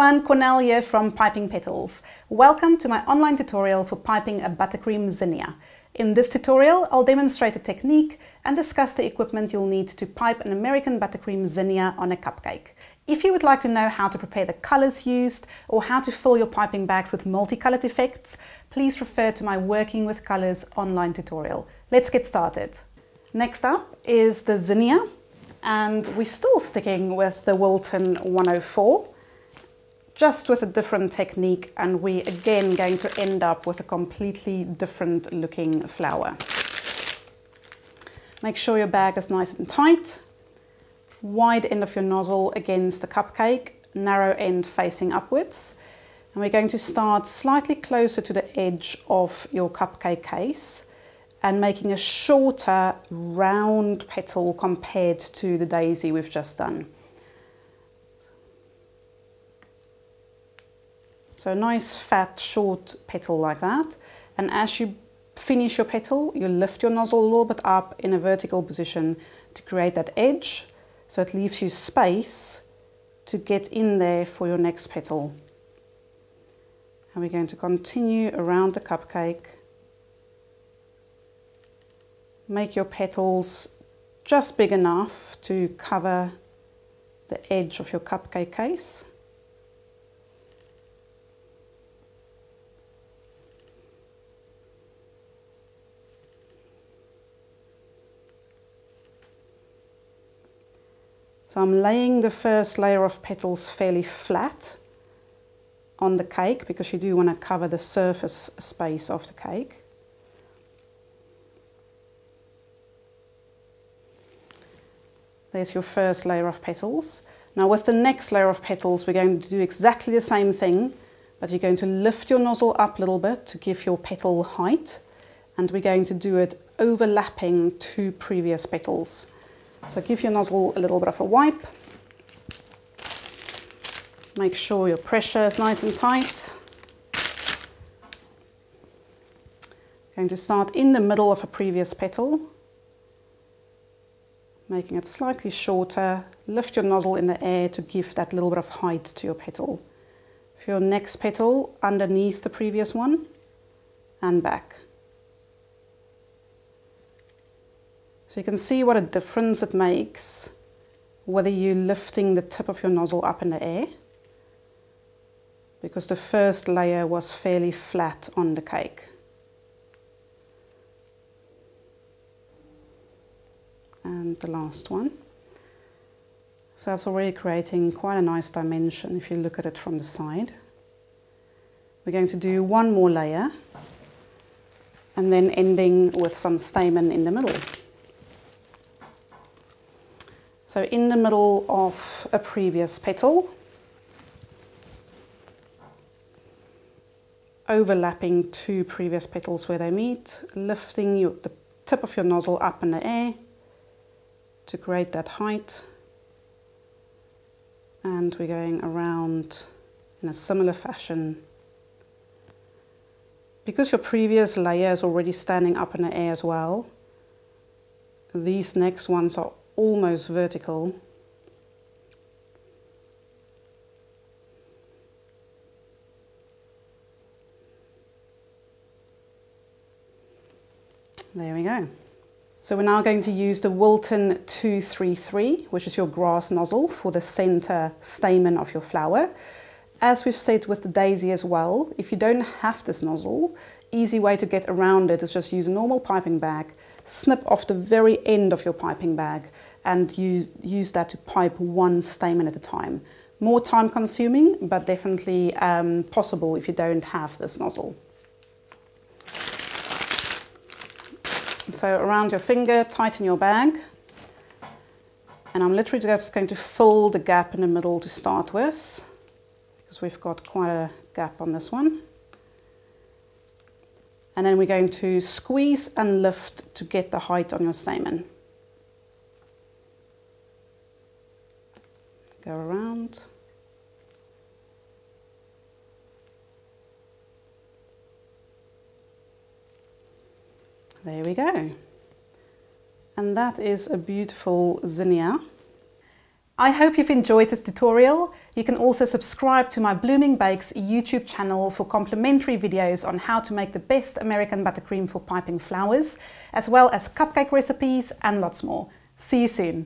everyone, Cornell here from Piping Petals. Welcome to my online tutorial for piping a buttercream zinnia. In this tutorial, I'll demonstrate a technique and discuss the equipment you'll need to pipe an American buttercream zinnia on a cupcake. If you would like to know how to prepare the colors used or how to fill your piping bags with multicolored effects, please refer to my Working with Colors online tutorial. Let's get started. Next up is the zinnia, and we're still sticking with the Wilton 104. Just with a different technique, and we're again going to end up with a completely different looking flower. Make sure your bag is nice and tight, wide end of your nozzle against the cupcake, narrow end facing upwards. And we're going to start slightly closer to the edge of your cupcake case and making a shorter round petal compared to the daisy we've just done. So a nice fat short petal like that, and as you finish your petal you lift your nozzle a little bit up in a vertical position to create that edge, so it leaves you space to get in there for your next petal. And we're going to continue around the cupcake. Make your petals just big enough to cover the edge of your cupcake case. So I'm laying the first layer of petals fairly flat on the cake because you do want to cover the surface space of the cake. There's your first layer of petals. Now with the next layer of petals we're going to do exactly the same thing, but you're going to lift your nozzle up a little bit to give your petal height, and we're going to do it overlapping two previous petals. So give your nozzle a little bit of a wipe. Make sure your pressure is nice and tight. Going to start in the middle of a previous petal, making it slightly shorter. Lift your nozzle in the air to give that little bit of height to your petal. For your next petal, underneath the previous one and back. So you can see what a difference it makes whether you're lifting the tip of your nozzle up in the air, because the first layer was fairly flat on the cake. And the last one. So that's already creating quite a nice dimension if you look at it from the side. We're going to do one more layer and then ending with some stamen in the middle. So in the middle of a previous petal, overlapping two previous petals where they meet, lifting the tip of your nozzle up in the air to create that height, and we're going around in a similar fashion. Because your previous layer is already standing up in the air as well, these next ones are almost vertical. There we go. So we're now going to use the Wilton 233, which is your grass nozzle, for the center stamen of your flower. As we've said with the daisy as well, if you don't have this nozzle, easy way to get around it is just use a normal piping bag, snip off the very end of your piping bag and use that to pipe one stamen at a time. More time consuming, but definitely possible if you don't have this nozzle. So around your finger, tighten your bag. And I'm literally just going to fill the gap in the middle to start with, because we've got quite a gap on this one. And then we're going to squeeze and lift to get the height on your stamen. Go around. There we go. And that is a beautiful zinnia. I hope you've enjoyed this tutorial. You can also subscribe to my Blooming Bakes YouTube channel for complimentary videos on how to make the best American buttercream for piping flowers, as well as cupcake recipes and lots more. See you soon.